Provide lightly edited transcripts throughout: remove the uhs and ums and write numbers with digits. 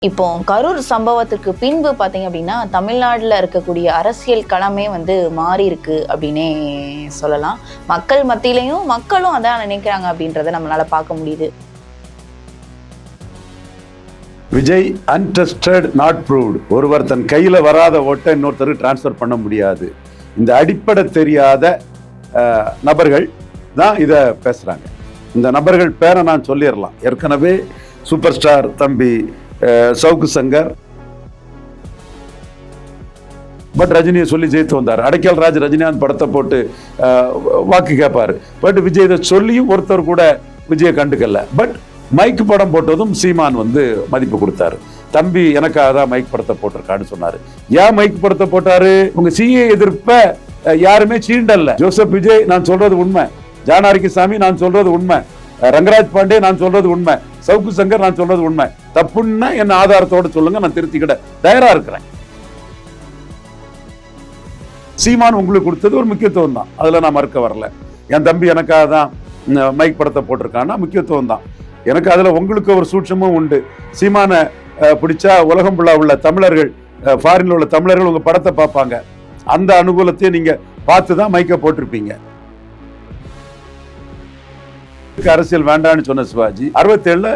இப்போ கரூர் சம்பவத்துக்கு பின்பு பார்த்தீங்க அப்படின்னா தமிழ்நாட்டில் இருக்கக்கூடிய அரசியல் களமே மாறி இருக்கு அப்படின்னே சொல்லலாம். மக்கள் மத்தியிலையும் மக்களும் அதான் நினைக்கிறாங்க அப்படின்றத நம்மளால பார்க்க முடியுது. Vijay untested not proved. ஒருவர் தன் கையில வராத ஓட்டை இன்னொருத்தருக்கு டிரான்ஸ்ஃபர் பண்ண முடியாது. இந்த அடிப்படை தெரியாத நபர்கள் தான் இதை பேசுறாங்க. இந்த நபர்கள் பேரை நான் சொல்லிடலாம். ஏற்கனவே சூப்பர் ஸ்டார் தம்பி சவுக்கு சங்கர் பட் ரஜினியை சொல்லி ஜெயித்து வந்தார். அடைக்கல் ராஜ் ரஜினிகாந்த் படத்தை போட்டு வாக்கு கேட்பாரு. பட் விஜய் இதை சொல்லியும் ஒருத்தர் கூட விஜயை கண்டுக்கல. பட் மைக் படம் போட்டதும் சீமான் மதிப்பு கொடுத்தாரு. தம்பி எனக்காக தான் மைக் படத்தை போட்டிருக்கான்னு சொன்னாரு. ஏன் மைக் படத்தை போட்டாரு? உங்க சிஏ எதிர்ப்ப யாருமே சீண்டல்ல. ஜோசப் விஜய் நான் சொல்றது உண்மை, ஜான் ஆரோக்கியசாமி நான் சொல்றது உண்மை, ரங்கராஜ் பாண்டே நான் சொல்றது உண்மை, சவுக்கு சங்கர் நான் சொல்றது உண்மை. தப்புன்னா என்ன ஆதாரத்தோட சொல்லுங்க, நான் திருத்திக்கிட தயாரா இருக்கிறேன். சீமான் உங்களுக்கு கொடுத்தது ஒரு முக்கியத்துவம் தான், அதுல நான் மறுக்க வரல. என் தம்பி எனக்காக தான் மைக் படத்தை போட்டிருக்கான்னா முக்கியத்துவம் தான். எனக்கு அதுல உங்களுக்கு ஒரு சூட்சமும் உண்டு. சீமான பிடிச்சா உலகம் ஃபுல்லா உள்ள தமிழர்கள், ஃபாரின்ல உள்ள தமிழர்கள் உங்க படத்தை பார்ப்பாங்க. அந்த அனுகூலத்தையும் நீங்க பார்த்து தான் மைக்க போட்டிருப்பீங்க. அரசியல் வேண்டான்னு சொன்ன சிவாஜி 67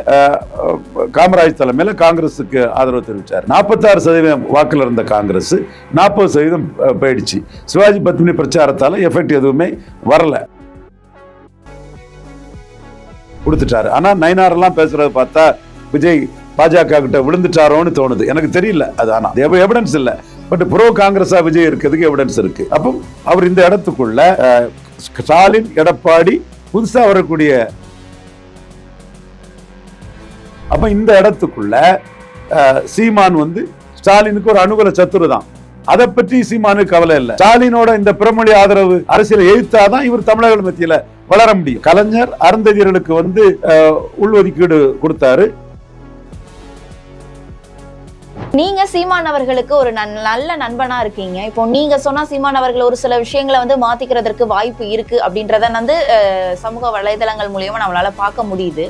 காமராஜ் தலைமையில காங்கிரஸுக்கு ஆதரவு தெரிவித்தார். 46% வாக்குல இருந்த காங்கிரஸ் 40% போயிடுச்சு. சிவாஜி பத்மினி பிரச்சாரத்தால எஃபெக்ட் எதுவுமே வரல, கொடுத்துட்டாரு. ஆனா நயினார் எல்லாம் பேசுறத பார்த்தா விஜய் பாஜக கிட்ட விழுந்துட்டாரோன்னு தோணுது. எனக்கு தெரியல, அது ஆனா எவிடன்ஸ் இல்ல. பட் ப்ரோ காங்கிரஸா விஜய் இருக்கிறதுக்கு எவிடன்ஸ் இருக்கு. அப்போ அவர் இந்த இடத்துக்குள்ள ஸ்டாலின், எடப்பாடி புதுசா வரக்கூடிய, அப்ப இந்த இடத்துக்குள்ள சீமான் ஸ்டாலினுக்கு ஒரு அனுகூல சத்துரு தான். அதை பற்றி சீமானுக்கு கவலை இல்லை. ஸ்டாலினோட இந்த பிறமொழி ஆதரவு அரசியலை எதிர்த்தாதான் இவர் தமிழர்கள் மத்தியில வளர முடியும். கலைஞர் அருந்ததியர்களுக்கு உள்ஒதுக்கீடு கொடுத்தாரு. நீங்க சீமான் அவர்களுக்கு ஒரு நல்ல நண்பனா இருக்கீங்க. இப்போ நீங்க சொன்னா சீமான் அவர்கள் ஒரு சில விஷயங்களை மாத்திக்கிறதுக்கு வாய்ப்பு இருக்கு அப்படின்றத சமூக வலைதளங்கள் மூலியமா நம்மளால பார்க்க முடியுது.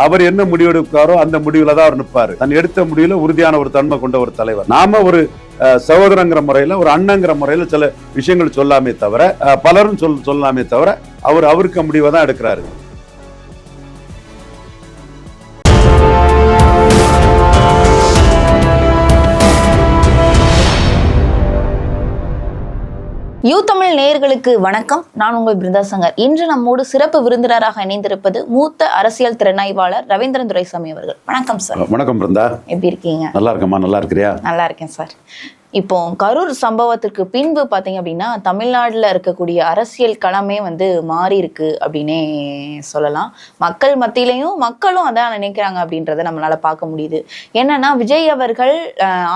அவர் என்ன முடிவெடுக்காரோ அந்த முடிவுல தான் அவர் நிற்பாரு. தன் எடுத்த முடிவுல உறுதியான ஒரு தன்மை கொண்ட ஒரு தலைவர். நாம ஒரு சகோதரங்கிற முறையில, ஒரு அண்ணங்கிற முறையில சில விஷயங்கள் சொல்லாமே தவிர, பலரும் சொல்லாமே தவிர அவருக்கு முடிவை தான் எடுக்கிறாரு. யூ தமிழ் நேயர்களுக்கு வணக்கம். நான் உங்கள் பிருந்தா சங்கர். இன்று நம்மோடு சிறப்பு விருந்தினராக இணைந்திருப்பது மூத்த அரசியல் திறனாய்வாளர் ரவீந்திரன் துரைசாமி அவர்கள். வணக்கம் சார். வணக்கம் பிருந்தா. எப்படி இருக்கீங்க? நல்லா இருக்கமா? நல்லா இருக்கிறியா? நல்லா இருக்கேன் சார். இப்போ கரூர் சம்பவத்துக்கு பின்பு பார்த்தீங்க அப்படின்னா தமிழ்நாட்டில் இருக்கக்கூடிய அரசியல் களமே மாறி இருக்கு அப்படின்னே சொல்லலாம். மக்கள் மத்தியிலையும் மக்களும் அதான் நினைக்கிறாங்க அப்படின்றத நம்மளால பார்க்க முடியுது. என்னன்னா விஜய் அவர்கள்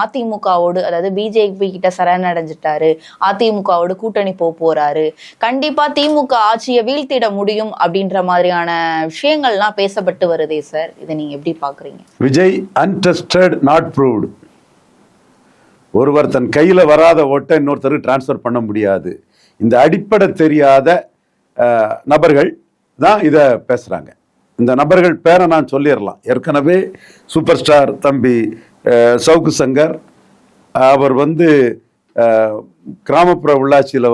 அதிமுகவோடு, அதாவது பிஜேபி கிட்ட சரணடைஞ்சிட்டாரு, அதிமுகவோடு கூட்டணி போறாரு, கண்டிப்பா திமுக ஆட்சியை வீழ்த்திட முடியும் அப்படின்ற மாதிரியான விஷயங்கள்லாம் பேசப்பட்டு வருதே சார், இதை நீங்க எப்படி பாக்குறீங்க? Vijay untested not proved. ஒருவர் தன் கையில வராத ஓட்டை இன்னொருத்தருக்கு டிரான்ஸ்ஃபர் பண்ண முடியாது. இந்த அடிப்படை தெரியாத நபர்கள் தான் இதை பேசுறாங்க. இந்த நபர்கள் பேரை நான் சொல்லிடலாம். ஏற்கனவே சூப்பர் ஸ்டார் தம்பி சவுக்கு சங்கர் அவர் கிராமப்புற உள்ளாட்சியில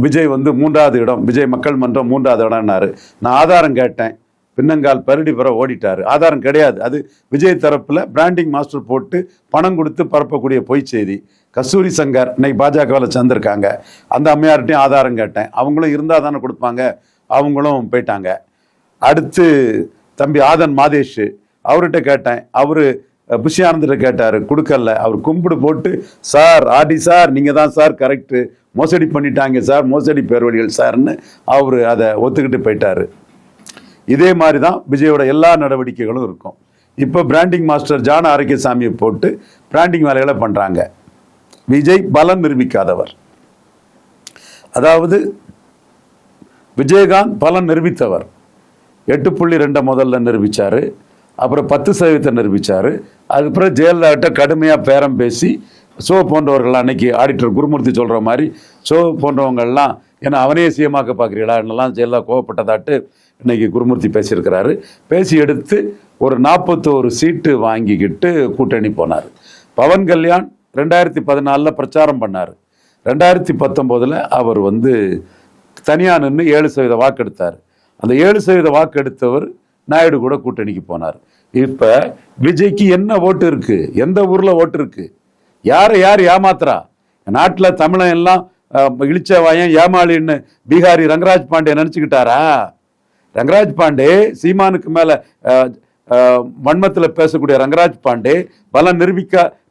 விஜய் 3வது இடம், விஜய் மக்கள் மன்றம் 3வது இடம்னாரு. நான் ஆதாரம் கேட்டேன், பின்னங்கால் பரடி பெற ஓடிட்டாரு. ஆதாரம் கிடையாது. அது விஜய் தரப்புல பிராண்டிங் மாஸ்டர் போட்டு பணம் கொடுத்து பரப்பக்கூடிய பொய் செய்தி. கஸ்தூரி சங்கர் இன்னைக்கு பாஜகவில் சேர்ந்திருக்காங்க. அந்த அம்மையார்ட்டையும் ஆதாரம் கேட்டேன். அவங்களும் இருந்தால் தானே கொடுப்பாங்க, அவங்களும் போயிட்டாங்க. அடுத்து தம்பி ஆதன் மாதேஷ், அவர்கிட்ட கேட்டேன். அவரு புஷி ஆனந்திட்ட கேட்டாரு, கொடுக்கல. அவர் கும்பிடு போட்டு, சார் ஆடி சார் நீங்க தான் சார் கரெக்டு, மோசடி பண்ணிட்டாங்க சார், மோசடி பேர்வழிகள் சார்ன்னு அவரு அதை ஒத்துக்கிட்டு போயிட்டாரு. இதே மாதிரி தான் விஜயோட எல்லா நடவடிக்கைகளும் இருக்கும். இப்போ பிராண்டிங் மாஸ்டர் ஜான் ஆரோக்கியசாமியை போட்டு பிராண்டிங் வேலைகளை பண்றாங்க. விஜய் பலன் நிரூபிக்காதவர். அதாவது விஜயகாந்த் பலன் நிரூபித்தவர். 8.2 முதல்ல நிரூபிச்சாரு, அப்புறம் 10% நிரூபிச்சாரு. அதுக்கப்புறம் ஜெயலலிதா கடுமையாக பேரம் பேசி சோ போன்றவர்கள், அன்னைக்கு ஆடிட்டர் குருமூர்த்தி சொல்ற மாதிரி சோ போன்றவங்கள்லாம், ஏன்னா அவனே சிஎமாக்க பார்க்குறீங்களா என்னெல்லாம் ஜெயலலிதா கோவப்பட்டதாட்டு இன்னைக்கு குருமூர்த்தி பேசியிருக்கிறாரு. பேசி எடுத்து ஒரு 41 சீட்டு வாங்கிக்கிட்டு கூட்டணி போனார். பவன் கல்யாண் 2014 பிரச்சாரம் பண்ணார். 2019 அவர் தனியாக நின்று 7% வாக்கு எடுத்தார். அந்த 7% வாக்கு எடுத்தவர் நாயுடு கூட கூட்டணிக்கு போனார். இப்போ விஜய்க்கு என்ன ஓட்டு இருக்கு? எந்த ஊர்ல ஓட்டு இருக்கு? யாரை யார் ஏமாத்துறா? நாட்டில் தமிழன் எல்லாம் இழிச்ச வாயன் ஏமாளின்னு பீகாரி ரங்கராஜ் பாண்டே நினச்சிக்கிட்டாரா? ரங்கராஜ் பாண்டே சீமானுக்கு மேல வன்மத்தில் பேசக்கூடிய ரங்கராஜ் பாண்டே பலம்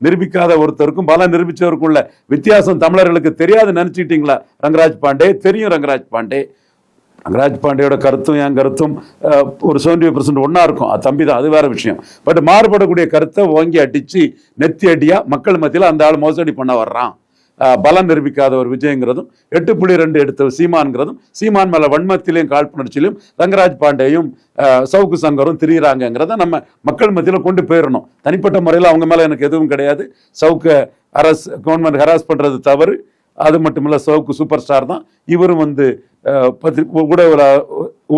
நிரூபிக்காத ஒருத்தருக்கும் பலம் நிரூபிச்சவருக்கும் உள்ள வித்தியாசம் தமிழர்களுக்கு தெரியாது நினைச்சுக்கிட்டீங்களா? ரங்கராஜ் பாண்டே தெரியும். ரங்கராஜ் பாண்டியோட கருத்தும் என் கருத்தும் ஒரு 70% ஒன்னா இருக்கும். தம்பி தான், அது வேற விஷயம். பட் மாறுபடக்கூடிய கருத்தை ஓங்கி அடிச்சு நெத்தி அடியா மக்கள் மத்தியில் அந்த ஆள் மோசடி பண்ண வர்றான். பலம் நிரூபிக்காத ஒரு விஜயங்கிறதும் 8.2 எடுத்த சீமான்ங்கிறதும் சீமான் மேல வன்மத்திலையும் காழ்ப்புணர்ச்சியிலும் ரங்கராஜ் பாண்டேயும் சவுக்கு சங்கரும் திரியிறாங்கிறத நம்ம மக்கள் மத்தியில் கொண்டு போயிடணும். தனிப்பட்ட முறையில் அவங்க மேல எனக்கு எதுவும் கிடையாது. சவுக்க கவர்மெண்ட் ஹராஸ் பண்றது தவறு. அது மட்டும் இல்ல, சவுக்கு சூப்பர் ஸ்டார் தான். இவரும்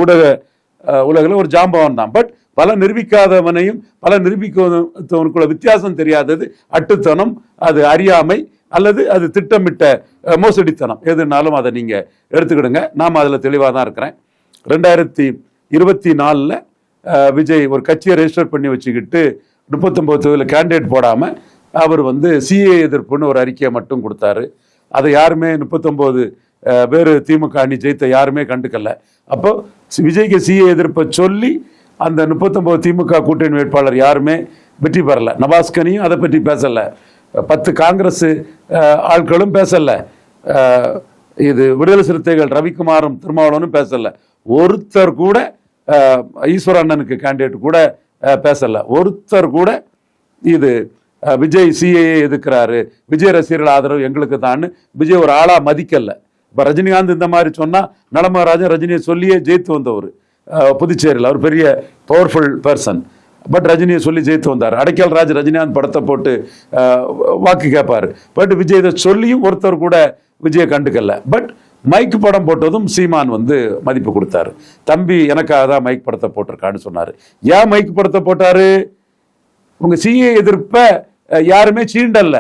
ஊடக உலகில் ஒரு ஜாம்பவன் தான். பட் பல நிரூபிக்காதவனையும் பல நிரூபிக்கவனுக்குள்ள வித்தியாசம் தெரியாதது அட்டுத்தனம், அது அறியாமை, அல்லது அது திட்டமிட்ட மோசடித்தனம். எதுனாலும் அதை நீங்க எடுத்துக்கிடுங்க. நாம் அதுல தெளிவாக தான் இருக்கிறேன். 2024 விஜய் ஒரு கட்சியை ரெஜிஸ்டர் பண்ணி வச்சுக்கிட்டு 39 தொகுதியில் கேண்டிடேட் போடாம அவர் சிஏ எதிர்ப்புன்னு ஒரு அறிக்கையை மட்டும் கொடுத்தாரு. அதை யாருமே 39 வேறு திமுக அணி ஜெயித்த யாருமே கண்டுக்கல. அப்போ விஜய்க்கு சிஏ எதிர்ப்பை சொல்லி அந்த 39 திமுக கூட்டணி வேட்பாளர் யாருமே வெற்றி பெறல. நவாஸ்கனியும் அதை பற்றி பேசல. 10 காங்கிரஸ் ஆட்களும் பேசல. இது விடுதலை சிறுத்தைகள் ரவிக்குமாரும் திருமாவளவனும் பேசல. ஒருத்தர் கூட ஈஸ்வர அண்ணனுக்கு கேண்டிடேட் கூட பேசல. ஒருத்தர் கூட இது விஜய் சிஏஏ எதுக்குறாரு, விஜய் ரசிகர்கள் ஆதரவு எங்களுக்கு தான் விஜய் ஒரு ஆளா மதிக்கல. இப்ப ரஜினிகாந்த் இந்த மாதிரி சொன்னா நலமராஜன் ரஜினியை சொல்லியே ஜெயித்து வந்தவர் புதுச்சேரியில். அவர் பெரிய பவர்ஃபுல் பர்சன். பட் ரஜினியை சொல்லி ஜெயித்து வந்தார். அடைக்கல் ராஜ் ரஜினிகாந்த் படத்தை போட்டு வாக்கு கேட்பாரு. பட் விஜய் இதை சொல்லியும் ஒருத்தர் கூட விஜயை கண்டுக்கல. பட் மைக் படம் போட்டதும் சீமான் மதிப்பு கொடுத்தாரு. தம்பி எனக்காக தான் மைக் படத்தை போட்டிருக்கான்னு சொன்னாரு. ஏன் மைக் படத்தை போட்டாரு? உங்க சிஏ எதிர்ப்ப யாருமே சீண்டல்ல.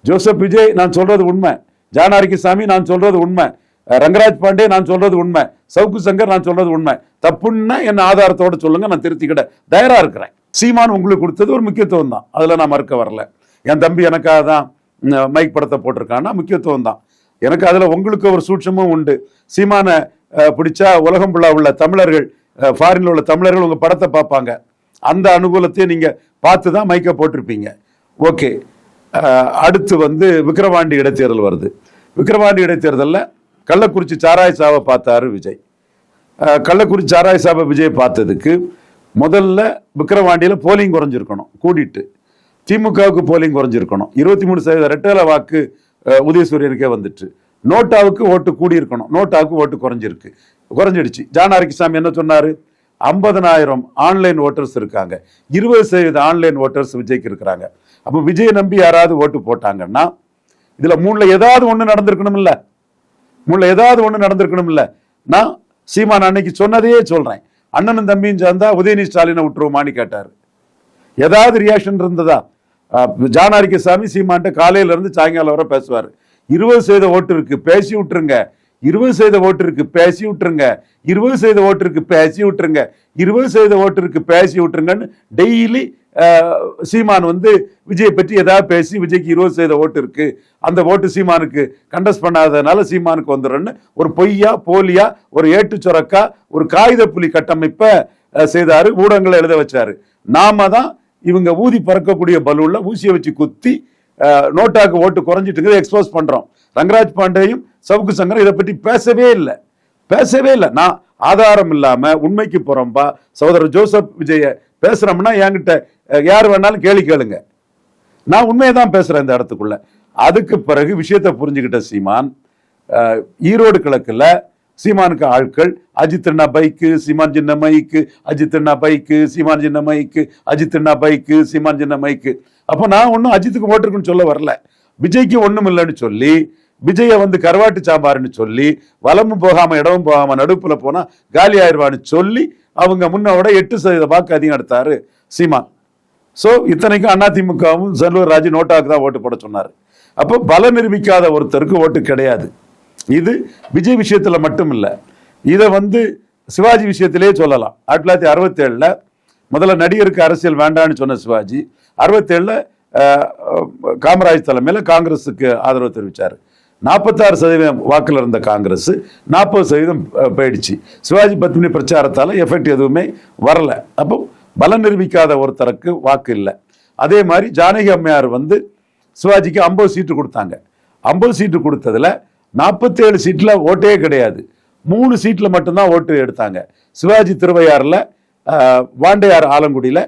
ஜோசப் விஜய் நான் சொல்றது உண்மை, ஜானாரிசாமி நான் சொல்றது உண்மை, ரங்கராஜ் பாண்டே நான் சொல்றது உண்மை, சவுக்கு சங்கர் நான் சொல்றது உண்மை. தப்புன்னா என்ன ஆதாரத்தோட சொல்லுங்க, நான் திருத்திக்கிட்ட தயாரா இருக்கிறேன். சீமான் உங்களுக்கு கொடுத்தது ஒரு முக்கியத்துவம் தான், அதுல நான் மறுக்க வரல. என் தம்பி எனக்காக தான் மைக் படத்தை போட்டிருக்கான்னா முக்கியத்துவம் தான். எனக்கு அதுல உங்களுக்கு ஒரு சூட்சமும் உண்டு. சீமான பிடிச்சா உலகம் ஃபுல்லா உள்ள தமிழர்கள், ஃபாரின்ல உள்ள தமிழர்கள் உங்க படத்தை பார்ப்பாங்க. அந்த அனுகூலத்தையும் நீங்க பார்த்து தான் மைக்க போட்டிருப்பீங்க. ஓகே. அடுத்து விக்கிரவாண்டி இடைத்தேர்தல் வருது. விக்கிரவாண்டி இடைத்தேர்தலில் கள்ளக்குறிச்சி சாராய சாவை பார்த்தாரு விஜய். கள்ளக்குறிச்சி சாராய சாவை விஜய் பார்த்ததுக்கு முதல்ல விக்கிரவாண்டியில் போலிங் குறைஞ்சிருக்கணும், கூடிட்டு திமுகவுக்கு போலிங் குறைஞ்சிருக்கணும். 23% ரெட்டல வாக்கு உதயசூரியனுக்கே வந்துட்டு. நோட்டாவுக்கு ஓட்டு கூடி இருக்கணும், நோட்டாவுக்கு ஓட்டு குறைஞ்சிடுச்சு. ஜானாரிசாமி என்ன சொன்னாரு? 50,000 ஆன்லைன் ஓட்டர்ஸ் இருக்காங்க, 20% ஆன்லைன் ஓட்டர்ஸ் விஜய்க்கு இருக்கிறாங்க. அப்போ விஜய் நம்பி யாராவது ஓட்டு போட்டாங்கன்னா இதுல 3ல ஏதாவது ஒண்ணு நடந்திருக்கணும் இல்ல. நான் சீமான் அன்னைக்கு சொன்னதையே சொல்றேன். அண்ணனும் தம்பியும் சேர்ந்தா உதயநிதி ஸ்டாலினை விட்டுருவோமான்னு கேட்டாரு. ஏதாவது ரியாக்ஷன் இருந்ததா? ஜானாரிசாமி சீமான்ட்ட காலையில இருந்து சாயங்காலம் வரை பேசுவாரு. 20% ஓட்டு இருக்கு, பேசி விட்டுருங்க. 20% ஓட்டு இருக்கு, பேசி விட்டுருங்க. 20% ஓட்டு இருக்கு, பேசி விட்டுருங்க. 20% ஓட்டு இருக்கு, பேசி விட்டுருங்கன்னு டெய்லி சீமான் விஜயை பற்றி ஏதாவது பேசி விஜய்க்கு 20% ஓட்டு இருக்கு, அந்த ஓட்டு சீமானுக்கு கண்டஸ்ட் பண்ணாததுனால சீமானுக்கு வந்துடுறன்னு ஒரு பொய்யா போலியா ஒரு ஏட்டு சொரக்கா ஒரு காகித புலி கட்டமைப்பை செய்தாரு, ஊடகங்களை எழுத வச்சாரு. நாம தான் இவங்க ஊதி பறக்கக்கூடிய பலூன்ல ஊசியை வச்சு குத்தி நோட்டாக்கு ஓட்டு குறைஞ்சிட்டு எக்ஸ்போஸ் பண்றோம். ரங்கராஜ் பாண்டேயும் சவுக்கு சங்கரும் இதை பற்றி பேசவே இல்லை. நான் ஆதாரம் இல்லாம உண்மைக்கு புறம்பா சகோதரர் ஜோசப் விஜய பேசுறோம்னா என்கிட்ட யார் வேணாலும் கேளுங்க. நான் உண்மையை தான் பேசுறேன் இந்த இடத்துக்குள்ள. அதுக்கு பிறகு விஷயத்தை புரிஞ்சுக்கிட்ட சீமான் ஈரோடு கிழக்குல சீமானுக்கு ஆட்கள் அஜித் அண்ணா பைக்கு, சீமான் சின்ன மைக்கு, அஜித் அண்ணா பைக்கு, சீமான் சின்ன மைக்கு, அஜித் அண்ணா பைக்கு, சீமான் சின்ன மைக்கு. அப்போ நான் ஒன்றும் அஜித்துக்கு ஓட்டுருக்குன்னு சொல்ல வரல, விஜய்க்கு ஒன்றும் இல்லைன்னு சொல்லி விஜய வந்து கருவாட்டு சாம்பார்னு சொல்லி வலமும் போகாம இடமும் போகாம நடுப்புல போனா காலி ஆயிடுவான்னு சொல்லி அவங்க முன்னோட 8% வாக்கு அதிகம் எடுத்தாரு சீமான். ஸோ இத்தனைக்கும் அதிமுகவும் செல்வர் ராஜு நோட்டாவுக்கு தான் ஓட்டு போட சொன்னார். அப்போ பலம் நிரூபிக்காத ஒருத்தருக்கு ஓட்டு கிடையாது. இது விஜய் விஷயத்துல மட்டும் இல்லை, இதை வந்து சிவாஜி விஷயத்திலே சொல்லலாம். 1967 முதல்ல நடிகருக்கு அரசியல் வேண்டான்னு சொன்ன சிவாஜி 67 காமராஜ் தலைமையில் காங்கிரஸுக்கு ஆதரவு தெரிவித்தார். 46% வாக்கில் இருந்த காங்கிரஸ் 40% போயிடுச்சு. சிவாஜி பத்மினி பிரச்சாரத்தால் எஃபெக்ட் எதுவுமே வரல. அப்போ பலம் நிரூபிக்காத ஒருத்தருக்கு வாக்கு இல்லை. அதே மாதிரி ஜானகி அம்மையார் வந்து சிவாஜிக்கு 50 சீட்டு கொடுத்தாங்க. 50 சீட்டு கொடுத்ததுல 47 சீட்டில் ஓட்டே கிடையாது. 3 சீட்டில் மட்டும்தான் ஓட்டு எடுத்தாங்க. சிவாஜி திருவையாறில், வாண்டையார் ஆலங்குடியில்,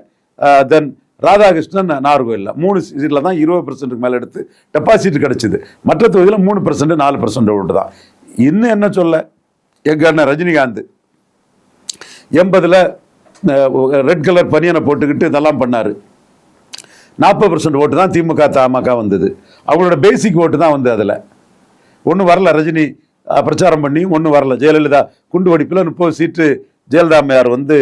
தென் ராதாகிருஷ்ணன் நாகர்கோயிலில் 3 சீட்டில் தான் 20% மேலே எடுத்து டெபாசிட் கிடைச்சிது. மற்ற தொகுதியில் 3% 4% ஓட்டு தான். இன்னும் என்ன சொல்ல, எங்க அண்ணன் ரஜினிகாந்த் 80 ரெட் கலர் பனியனை போட்டுக்கிட்டு இதெல்லாம் பண்ணாரு. 40% ஓட்டு தான் திமுக தமாக வந்தது. அவங்களோட பேசிக் ஓட்டு தான் வந்து அதில் ஒன்றும் வரல. ரஜினி பிரச்சாரம் பண்ணி ஒன்றும் வரல. ஜெயலலிதா குண்டு வெடிப்பில் 30 சீட்டு ஜெயலலிதா அம்மையார் வந்து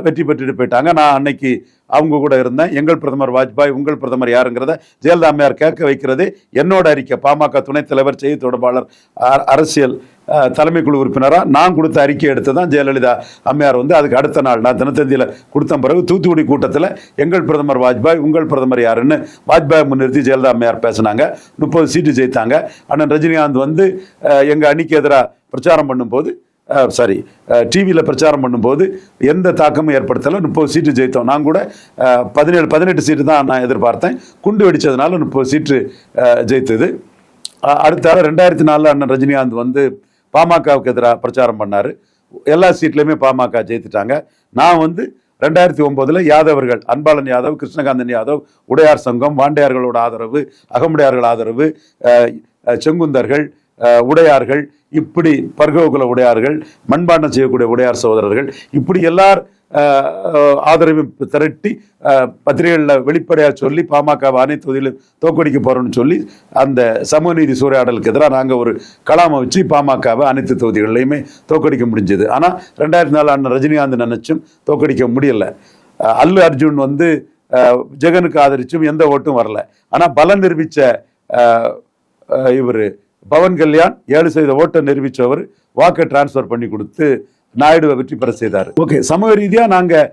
வெற்றி பெற்றுட்டு போயிட்டாங்க. நான் அன்னைக்கு அவங்க கூட இருந்தேன். எங்கள் பிரதமர் வாஜ்பாய், உங்கள் பிரதமர் யாருங்கிறத ஜெயலலிதா அம்மையார் கேட்க வைக்கிறதே என்னோட அறிக்கை. பாமக துணைத் தலைவர், செய்தி தொடர்பாளர், அரசியல் தலைமை குழு உறுப்பினராக நான் கொடுத்த அறிக்கை எடுத்து தான் ஜெயலலிதா அம்மையார் வந்து அதுக்கு அடுத்த நாள் நான் தினத்தந்தியில் கொடுத்த பிறகு தூத்துக்குடி கூட்டத்தில் எங்கள் பிரதமர் வாஜ்பாய், உங்கள் பிரதமர் யாருன்னு வாஜ்பாய் முன்னிறுத்தி ஜெயலலிதா அம்மையார் பேசினாங்க. 30 சீட்டு ஜெயித்தாங்க. அண்ணன் ரஜினிகாந்த் வந்து எங்கள் அணிக்கு எதிராக பிரச்சாரம் பண்ணும்போது, டிவியில் பிரச்சாரம் பண்ணும்போது எந்த தாக்கமும் ஏற்படுத்தலை. 30 சீட்டு ஜெயித்தோம். நான் கூட 17-18 சீட்டு தான் நான் எதிர்பார்த்தேன். குண்டு வெடித்ததுனால 30 சீட்டு ஜெயித்தது. அடுத்த 2004 அண்ணன் ரஜினிகாந்த் வந்து பாமகவுக்கு எதிராக பிரச்சாரம் பண்ணார். எல்லா சீட்லையுமே பாமக ஜெயித்துட்டாங்க. நான் வந்து 2009 யாதவர்கள், அன்பாளன் யாதவ், கிருஷ்ணகாந்தன் யாதவ், உடையார் சங்கம், வாண்டையார்களோட ஆதரவு, அகமுடையார்கள் ஆதரவு, செங்குந்தர்கள், உடையார்கள், இப்படி பர்கவகுல உடையார்கள், மண்பாண்டம் செய்யக்கூடிய உடையார் சகோதரர்கள், இப்படி எல்லார் ஆதரவையும் திரட்டி பத்திரிகைகளில் வெளிப்படையாக சொல்லி பாமக அனைத்து தொகுதியிலும் தோக்கடிக்க போறோம்னு சொல்லி அந்த சமூக நீதி சூறையாடலுக்கு எதிராக நாங்கள் ஒரு கலாமை வச்சு பாமகவை அனைத்து தொகுதிகளிலையுமே தோக்கடிக்க முடிஞ்சது. ஆனால் 2004 அண்ணன் ரஜினிகாந்த் நினைச்சும் தோக்கடிக்க முடியல. அல்லு அர்ஜுன் வந்து ஜெகனுக்கு ஆதரிச்சும் எந்த ஓட்டும் வரல. ஆனால் பலம் நிரூபித்த இவர் பவன் கல்யாண் 7% ஓட்டை நிரூபித்தவர் வாக்கை டிரான்ஸ்ஃபர் பண்ணி கொடுத்து நாயுடுவை வெற்றி பெற செய்தார். ஓகே, சமூக ரீதியாக நாங்கள்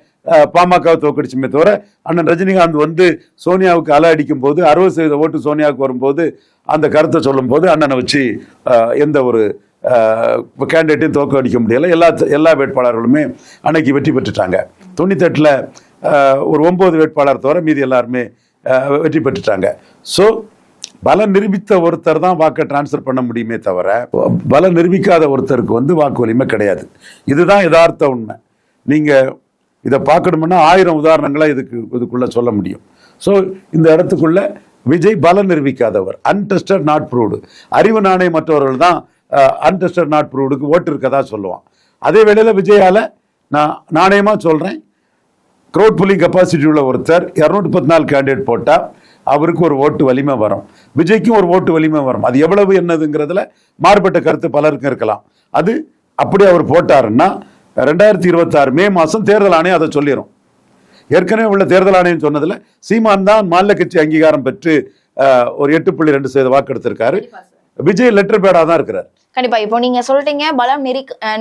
பாமகவை தோக்கடிச்சுமே தவிர அண்ணன் ரஜினிகாந்த் வந்து சோனியாவுக்கு அலை அடிக்கும் போது 60% ஓட்டு சோனியாவுக்கு வரும்போது அந்த கருத்தை சொல்லும் போது அண்ணனை வச்சு எந்த ஒரு கேண்டிடேட்டையும் தோக்கடிக்க முடியலை. எல்லா வேட்பாளர்களுமே அன்னைக்கு வெற்றி பெற்றுட்டாங்க. 98 ஒரு 9 வேட்பாளர் தவிர மீதி எல்லாருமே வெற்றி பெற்றுட்டாங்க. ஸோ பலம் நிரூபித்த ஒருத்தர் தான் வாக்கை டிரான்ஸ்ஃபர் பண்ண முடியுமே தவிர பலம் நிரூபிக்காத ஒருத்தருக்கு வந்து வாக்கு வலிமை கிடையாது. இதுதான் யதார்த்த உண்மை. நீங்கள் இதை பார்க்கணும்னா 1000 உதாரணங்களை இதுக்குள்ள சொல்ல முடியும். ஸோ இந்த இடத்துக்குள்ள விஜய் பலம் நிரூபிக்காதவர், அன்டெஸ்டட் நாட் ப்ரூவ்டு. அறிவு நாணயம் மற்றவர்கள் தான் அன்டெஸ்டட் நாட் ப்ரூவ்டுக்கு ஓட்டு இருக்கதா சொல்லுவான். அதே வேளையில் விஜயால நான் நாணயமாக சொல்கிறேன், க்ரௌட் புல்லிங் கெப்பாசிட்டி உள்ள ஒருத்தர் 214 கேண்டிடேட் போட்டால் அவருக்கு ஒரு ஓட்டு வலிமை வரும், விஜய்க்கும் ஒரு ஓட்டு வலிமை வரும். அது எவ்வளவு என்னதுங்கிறதுல மாறுபட்ட கருத்து பலருக்கும் இருக்கலாம். அது அப்படி அவர் போட்டாருன்னா 2026 மே மாதம் தேர்தல் ஆணையம் அதை சொல்லிடும். ஏற்கனவே உள்ள தேர்தல் ஆணையம் சொன்னதில் சீமான் தான் மாநில கட்சி அங்கீகாரம் பெற்று ஒரு 8.2% வாக்கு எடுத்திருக்காரு. விஜய் லெட்டர் பேடா தான் இருக்கிறார். கண்டிப்பா. இப்போ நீங்க சொல்றீங்க பலம்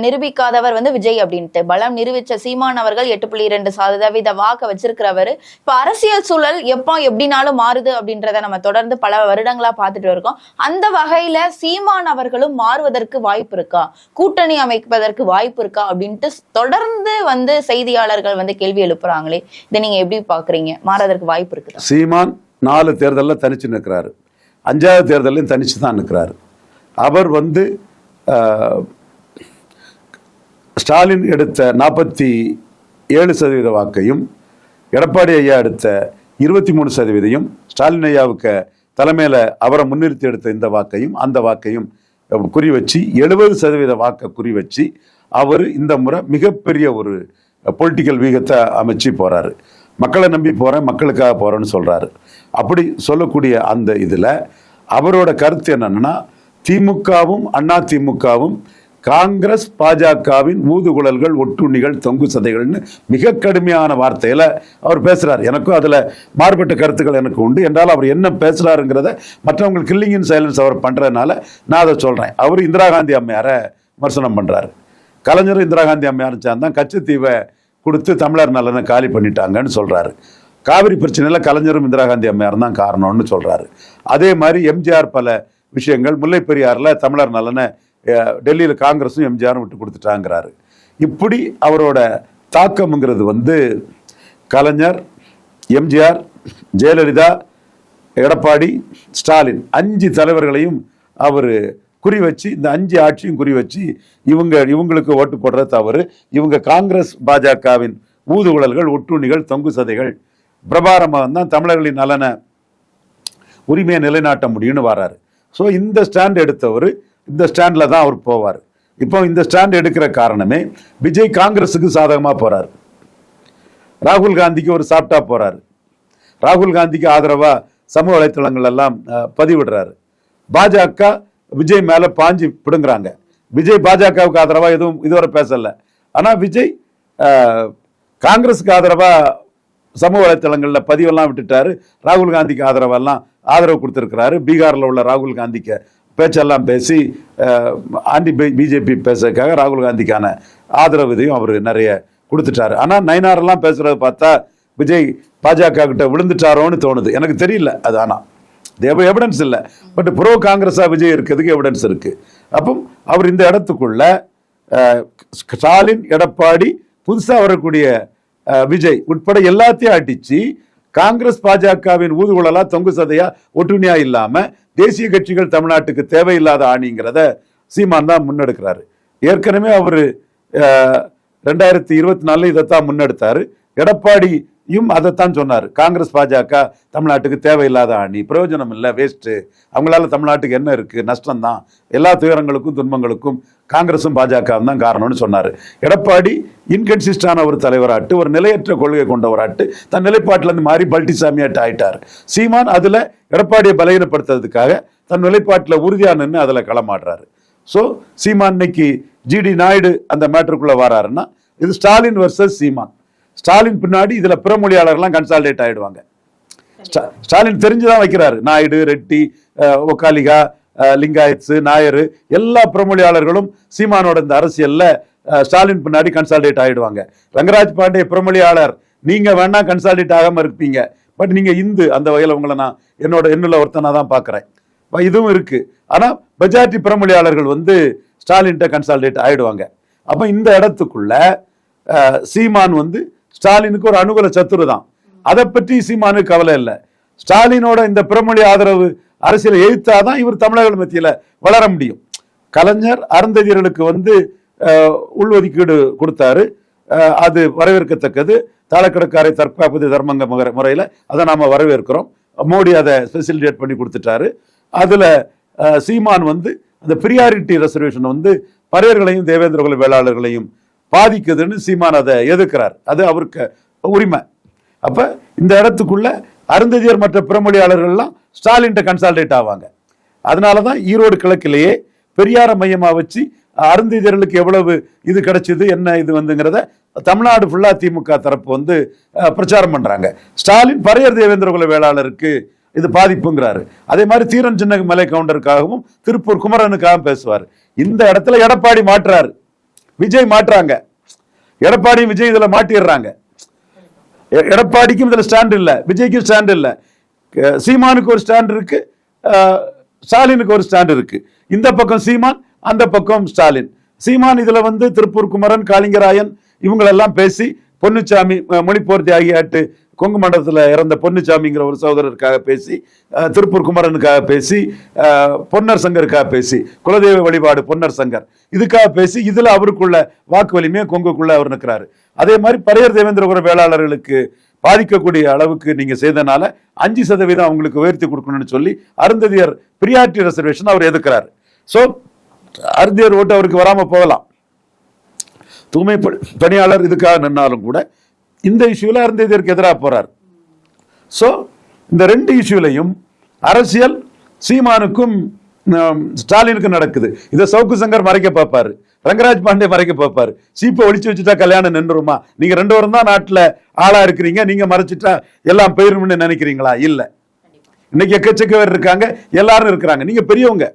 நிரூபிக்காதவர் வந்து விஜய் அப்படின்ட்டு. பலம் நிரூபிச்ச சீமான் அவர்கள் 8.2% வாக்க வச்சிருக்கிறவர். இப்ப அரசியல் சூழல் எப்போ எப்படினாலும் மாறுது அப்படின்றத நம்ம தொடர்ந்து பல வருடங்களா பார்த்துட்டு இருக்கோம். அந்த வகையில சீமான் அவர்களும் மாறுவதற்கு வாய்ப்பு இருக்கா, கூட்டணி அமைப்பதற்கு வாய்ப்பு இருக்கா அப்படின்ட்டு தொடர்ந்து வந்து செய்தியாளர்கள் வந்து கேள்வி எழுப்புறாங்களே, இதை நீங்க எப்படி பாக்குறீங்க? மாறுவதற்கு வாய்ப்பு இருக்கு? சீமான் 4 தேர்தலில் தனிச்சு நிற்கிறாரு, 5வது தேர்தலையும் தனிச்சு தான் நிற்கிறாரு. அவர் வந்து ஸ்டாலின் எடுத்த 47% வாக்கையும், எடப்பாடி ஐயா எடுத்த 23%, ஸ்டாலின் ஐயாவுக்கு தலைமையில் அவரை முன்னிறுத்தி எடுத்த இந்த வாக்கையும் அந்த வாக்கையும் குறி வச்சு 70% வாக்கை குறி வச்சு அவர் இந்த முறை மிகப்பெரிய ஒரு பொலிட்டிக்கல் வீகத்தை அமைச்சு போறாரு. மக்களை நம்பி போறேன், மக்களுக்காக போறேன்னு சொல்றாரு. அப்படி சொல்லக்கூடிய அந்த இதில் அவரோட கருத்து என்னன்னா, திமுகவும் அதிமுகவும் காங்கிரஸ் பாஜகவின் ஊதுகுழல்கள், ஒட்டுண்ணிகள், தொங்கு சதைகள்னு மிக கடுமையான வார்த்தையில அவர் பேசுறாரு. எனக்கும் அதுல மாறுபட்ட கருத்துக்கள் எனக்கு உண்டு. என்றால் அவர் என்ன பேசுறாருங்கிறத மற்றவங்க கில்லிங் இன் சைலன்ஸ் அவர் பண்றதுனால நான் அதை சொல்றேன். அவர் இந்திரா காந்தி அம்மையாரை விமர்சனம் பண்றாரு. கலைஞர் இந்திரா காந்தி அம்மையார் சேர்ந்தான் கச்சத்தீவை கொடுத்து தமிழர் நலனை காலி பண்ணிட்டாங்கன்னு சொல்றாரு. காவிரி பிரச்சனையில கலைஞரும் இந்திரா காந்தி அம்மையார் தான் காரணம்னு சொல்றாரு. அதே மாதிரி எம்ஜிஆர் பல விஷயங்கள், முல்லை பெரியாறுல தமிழர் நலனை டெல்லியில் காங்கிரஸும் எம்ஜிஆரும் விட்டு கொடுத்துட்டாங்கிறாரு. இப்படி அவரோட தாக்கம்ங்கிறது கலைஞர், எம்ஜிஆர், ஜெயலலிதா, எடப்பாடி, ஸ்டாலின் 5 தலைவர்களையும் அவர் குறி வச்சு, இந்த 5 ஆட்சியும் குறி வச்சு இவங்களுக்கு ஓட்டு போடுற தவறு, இவங்க காங்கிரஸ் பாஜகவின் ஊதுகுழல்கள், ஒட்டுண்ணிகள், தொங்கு சதைகள், பிரபாரமாக தான் தமிழர்களின் நலனை உரிமையை நிலைநாட்ட முடியும்னு வர்றாரு. ஸோ இந்த ஸ்டாண்ட் எடுத்தவர் இந்த ஸ்டாண்டில் தான் அவர் போவார். இப்போ இந்த ஸ்டாண்ட் எடுக்கிற காரணமே விஜய் காங்கிரஸுக்கு சாதகமாக போறாரு, ராகுல் காந்திக்கு ஒரு சாப்பிட்டா போறாரு, ராகுல் காந்திக்கு ஆதரவா சமூக வலைத்தளங்கள் எல்லாம் பதிவிடுறாரு. பாஜக விஜய் மேல பாஞ்சு பிடுங்குறாங்க. விஜய் பாஜகவுக்கு ஆதரவா எதுவும் இதுவரை பேசல. ஆனா விஜய் காங்கிரஸுக்கு ஆதரவா சமூக வலைத்தளங்களில் பதிவெல்லாம் விட்டுட்டாரு. ராகுல் காந்திக்கு ஆதரவு கொடுத்திருக்கிறாரு. பீகார்ல உள்ள ராகுல் காந்திக்கு பேச்செல்லாம் பேசி ஆன்டி பிஜேபி பேசுறதுக்காக ராகுல் காந்திக்கான ஆதரவு இதையும் அவர் நிறைய கொடுத்துட்டாரு. ஆனா நயினாரெல்லாம் பேசுறத பார்த்தா விஜய் பாஜக கிட்ட விழுந்துட்டாரோன்னு தோணுது. எனக்கு தெரியல அது. ஆனா எவிடன்ஸ் இல்லை. பட் ப்ரோ காங்கிரஸா விஜய் இருக்கிறதுக்கு எவிடன்ஸ் இருக்கு. அப்போ அவர் இந்த இடத்துக்குள்ள ஸ்டாலின், எடப்பாடி, புதுசா வரக்கூடிய விஜய் உட்பட எல்லாத்தையும் அடிச்சு காங்கிரஸ் பாஜகவின் ஊதுகுழலா, தொங்கு சதையா, ஒட்டுணியா இல்லாம தேசிய கட்சிகள் தமிழ்நாட்டுக்கு தேவையில்லாத ஆணிங்கிறத சீமான் தான் முன்னெடுக்கிறாரு. ஏற்கனவே அவரு 2024 இதைத்தான் முன்னெடுத்தாரு. எடப்பாடியும் அதைத்தான் சொன்னார். காங்கிரஸ் பாஜக தமிழ்நாட்டுக்கு தேவையில்லாத ஆணி, பிரயோஜனம் இல்லை, வேஸ்ட், அவங்களால தமிழ்நாட்டுக்கு என்ன இருக்கு, நஷ்டம்தான், எல்லா துயரங்களுக்கும் துன்பங்களுக்கும் காங்கிரஸும் பாஜகவும் தான் காரணம்னு சொன்னார். எடப்பாடி இன்கன்சிஸ்டான ஒரு தலைவராட்டு, ஒரு நிலையற்ற கொள்கை கொண்டவராட்டு, தன் நிலைப்பாட்டிலிருந்து மாறி பல்டிசாமியாட்டு ஆயிட்டார். சீமான் அதுல எடப்பாடியை பலகீனப்படுத்துறதுக்காக தன் நிலைப்பாட்டில் உறுதியா நின்று அதுல களமாடுறாரு. ஸோ சீமான் இன்னைக்கு ஜிடி நாயுடு அந்த மேட்டருக்குள்ள வராருன்னா இது ஸ்டாலின் வர்சஸ் சீமான். ஸ்டாலின் பின்னாடி இதுல பிறமொழியாளர்லாம் கன்சால்டேட் ஆயிடுவாங்க. ஸ்டாலின் தெரிஞ்சுதான் வைக்கிறாரு. நாயுடு, ரெட்டி, ஒக்காலிகா, லிங்காயத்ஸ், நாயர் எல்லா பிரமொழியாளர்களும் சீமானோட இந்த அரசியல்ல ஸ்டாலின் பின்னாடி கன்சால்டேட் ஆயிடுவாங்க. ரங்கராஜ் பாண்டே பிரமொழியாளர், நீங்க வேணா கன்சால்டேட் ஆகாம இருப்பீங்க, பட் நீங்க இந்து, அந்த வகையில உங்களை நான் என்னுள்ள ஒருத்தனா தான் பாக்குறேன். இதுவும் இருக்கு. ஆனா மெஜாரிட்டி பிரமொழியாளர்கள் ஸ்டாலின்ட்ட கன்சால்டேட் ஆயிடுவாங்க. அப்ப இந்த இடத்துக்குள்ள சீமான் ஸ்டாலினுக்கு ஒரு அனுகூல சத்துரு தான். அதை பற்றி சீமானுக்கு கவலை இல்லை. ஸ்டாலினோட இந்த பிரமொழி ஆதரவு அரசியலை எதிர்த்தாதான் இவர் தமிழர்கள் மத்தியில வளர முடியும். கலைஞர் அருந்ததியர்களுக்கு உள்ஒதுக்கீடு கொடுத்தாரு. அது வரவேற்கத்தக்கது. தாளக்கடக்காரை தற்காப்பது தர்மங்க முறையில அதை நாம வரவேற்கிறோம். மோடி அதை ஃபெசிலிட்டேட் பண்ணி கொடுத்துட்டாரு. அதுல சீமான் அந்த பிரியாரிட்டி ரெசர்வேஷன் பறையர்களையும் தேவேந்திர குல வேளாளர்களையும் பாதிக்குதுன்னு சீமான் அதை எதிர்க்கிறார். அது அவருக்கு உரிமை. அப்ப இந்த இடத்துக்குள்ள அருந்ததியர் மற்ற பிறமொழியாளர்கள்லாம் ஸ்டாலின்ட்ட கன்சால்டேட் ஆவாங்க. அதனாலதான் ஈரோடு கிழக்கிலேயே பெரியார மையமா வச்சு அருந்ததியர்களுக்கு எவ்வளவு இது கிடைச்சது, என்ன இது தமிழ்நாடு ஃபுல்லா திமுக தரப்பு பிரச்சாரம் பண்றாங்க. ஸ்டாலின் பறையர் தேவேந்திர குல வேளாளருக்கு இது பாதிப்புங்கிறாரு. அதே மாதிரி தீரன் சின்ன மலை கவுண்டருக்காகவும் திருப்பூர் குமரனுக்காகவும் பேசுவார். இந்த இடத்துல எடப்பாடி மாற்றாரு, விஜய் மாற்றாங்க. எடப்பாடி விஜய் இதுல மாட்டிடுறாங்க. எடப்பாடிக்கும் இதுல ஸ்டாண்ட் இல்ல, விஜய்க்கும் ஸ்டாண்ட் இல்ல. சீமானுக்கு ஒரு ஸ்டாண்ட் இருக்கு, ஸ்டாலினுக்கு ஒரு ஸ்டாண்ட் இருக்கு. இந்த பக்கம் சீமான், அந்த பக்கம் ஸ்டாலின். சீமான் இதுல திருப்பூர் குமரன், காளிங்கராயன் இவங்களெல்லாம் பேசி பொன்னுச்சாமி, மொழிப்போர் தியாகியாட்டு கொங்கு மண்டலத்தில் இறந்த பொன்னுச்சாமிங்கிற ஒரு சகோதரருக்காக பேசி, திருப்பூர் குமரனுக்காக பேசி, பொன்னர் சங்கருக்காக பேசி, குலதெய்வ வழிபாடு பொன்னர் சங்கர் இதுக்காக பேசி, இதுல அவருக்குள்ள வாக்கு வலிமையை கொங்குக்குள்ள அவர் நிற்கிறாரு. அதே மாதிரி பறையர் தேவேந்திர குல வேளாளர்களுக்கு பாதிக்கக்கூடிய அளவுக்கு நீங்க செய்தனால 5% அவங்களுக்கு உயர்த்தி கொடுக்கணும்னு சொல்லி அருந்ததியர் பிரியாரிட்டி ரெசர்வேஷன் அவர் எதிர்க்கிறார். ஸோ அருந்ததியர் ஓட்டு அவருக்கு வராம போகலாம். தூய்மை பணியாளர் இதுக்காக நின்னாலும் கூட இந்த இஷ்யூல அருந்ததியருக்கு எதிராக போறார். ஸோ இந்த 2 இஷ்யூலையும் அரசியல் சீமானுக்கும் ஸ்டாலினுக்கு நடக்குது. இதை சவுக்கு சங்கர் மறைக்க பார்ப்பாரு, ரங்கராஜ் பாண்டே மறைக்க பார்ப்பாரு. சீப்பை ஒழிச்சு வச்சுட்டா கல்யாணம் நின்றுமா? நீங்க 2 பேரும் தான் நாட்டுல ஆளா இருக்கிறீங்க, நீங்க மறைச்சிட்டா எல்லாம் போயிரும்னு நினைக்கிறீங்களா? இல்ல, இன்னைக்கு எக்கச்சக்க பேர் இருக்காங்க, எல்லாரும் இருக்கிறாங்க. நீங்க பெரியவங்க,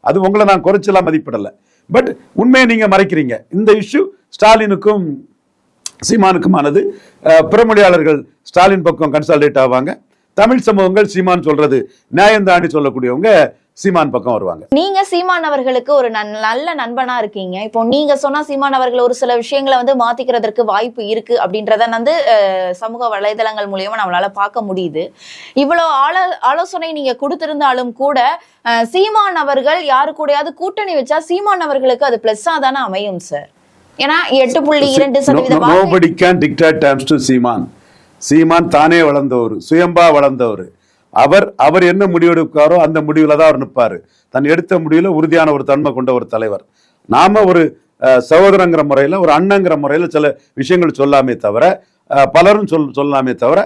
அது உங்களை நான் குறைச்செல்லாம் மதிப்பிடல. பட் உண்மையை நீங்க மறைக்கிறீங்க. இந்த இஷ்யூ ஸ்டாலினுக்கும் சீமானுக்குமானது. பிறமொழியாளர்கள் ஸ்டாலின் பக்கம் கன்சால்டேட் ஆவாங்க, தமிழ் சமூகங்கள் சீமான் சொல்றது நியாயம் தாண்டி சொல்லக்கூடியவங்க சீமான் பக்கம் வருவாங்க. நீங்க சீமான் அவர்களுக்கு ஒரு நல்ல நண்பனா இருக்கீங்க. இப்போ நீங்க சொன்னா சீமான் அவர்கள் ஒரு சில விஷயங்களை வந்து மாத்திக்கிறதுக்கு வாய்ப்பு இருக்கு அப்படின்றத வந்து சமூக வலைதளங்கள் மூலியமா நம்மளால பார்க்க முடியுது. இவ்வளவு ஆலோசனை நீங்க கொடுத்திருந்தாலும் கூட சீமான் அவர்கள் யாரு கூடயாவது கூட்டணி வச்சா சீமான் அவர்களுக்கு அது பிளஸ்ஸா தானே அமையும் சார். ஏன்னா 8.2% Nobody can dictate terms to சீமான். சீமான் தானே வளர்ந்தவர், சுயம்பா வளர்ந்தவர். அவர் என்ன முடிவெடுக்காரோ அந்த முடிவுல தான் அவர் நிற்பாரு. தன் எடுத்த முடிவுல உறுதியான ஒரு தன்மை கொண்ட ஒரு தலைவர். நாம ஒரு சகோதரங்கிற முறையில, ஒரு அண்ணங்கிற முறையில சில விஷயங்கள் சொல்லாமே தவிர, பலரும் சொல்லாமே தவிர,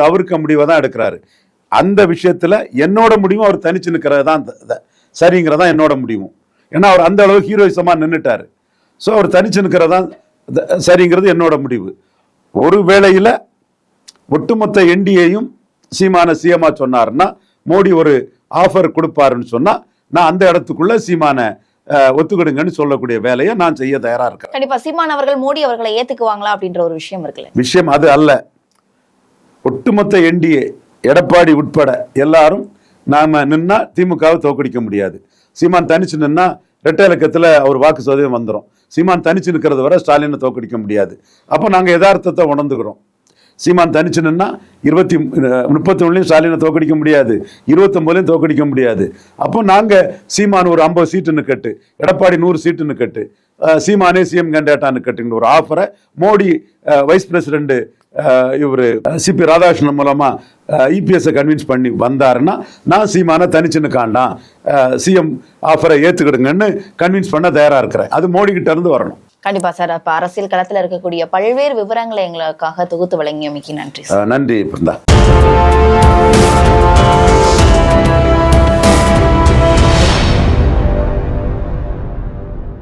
அவருக்கு முடிவை தான் எடுக்கிறாரு. அந்த விஷயத்துல என்னோட முடிவும் அவர் தனிச்சு நிற்கிறது தான் சரிங்கிறதா என்னோட முடிவும். ஏன்னா அவர் அந்த அளவு ஹீரோயிசமா நின்றுட்டாரு. ஸோ அவர் தனிச்சு நிற்கிறது தான் சரிங்கிறது என்னோட முடிவு. ஒரு வேளையில ஒட்டுமொத்த என்டிஏயும் சீமான சிஎம்மா சொன்னாருன்னா, மோடி ஒரு ஆஃபர் கொடுப்பாருன்னு சொன்னா, நான் அந்த இடத்துக்குள்ள சீமான ஒத்துக்கிடுங்கன்னு சொல்லக்கூடிய வேலையை நான் செய்ய தயாரா இருக்கேன். கண்டிப்பா சீமான் அவர்கள் மோடி அவர்களை ஏத்துக்குவாங்களா அப்படின்ற ஒரு விஷயம் இருக்குல்ல. விஷயம் அது அல்ல. ஒட்டுமொத்த என்டிஏ எடப்பாடி உட்பட எல்லாரும் நாம நின்னா திமுகவை தோக்கடிக்க முடியாது. சீமான் தனிச்சு நின்னா 2 இலக்கத்துல அவர் வாக்கு சதவீதம் வந்துடும். சீமான் தனிச்சு நிற்கிறது வரை ஸ்டாலினை தோக்கடிக்க முடியாது. அப்போ நாங்க யதார்த்தத்தை உணர்ந்துக்கிறோம். சீமான் தனிச்சு நின்னா 31 ஸ்டாலினை தோக்கடிக்க முடியாது, 29 தோக்கடிக்க முடியாது. அப்போ நாங்க சீமான் ஒரு 50 சீட்டு நிக்கட்டு, எடப்பாடி 100 சீட்டு நிக்கட்டு, சீமானே சிஎம் கேண்டிடேட்டா நிக்கட்டுங்கிற ஒரு ஆஃபரை மோடி வைஸ் பிரசிடென்ட் இவர் சிபி ராதாகிருஷ்ணன் மூலமா இபிஎஸ் கன்வின்ஸ் பண்ணி வந்தாருன்னா, நான் சீமான தனிச்சு நிற்காண்டாம், சிஎம் ஆஃபரை ஏத்துக்கிடுங்கன்னு கன்வின்ஸ் பண்ண தயாரா இருக்கிறேன். அது மோடி கிட்ட இருந்து வரணும். கண்டிப்பா சார். அப்ப அரசியல் களத்துல இருக்கக்கூடிய பல்வேறு விவரங்களை எங்களுக்காக தொகுத்து வழங்கியமைக்கு நன்றி. நன்றி பிருந்தா.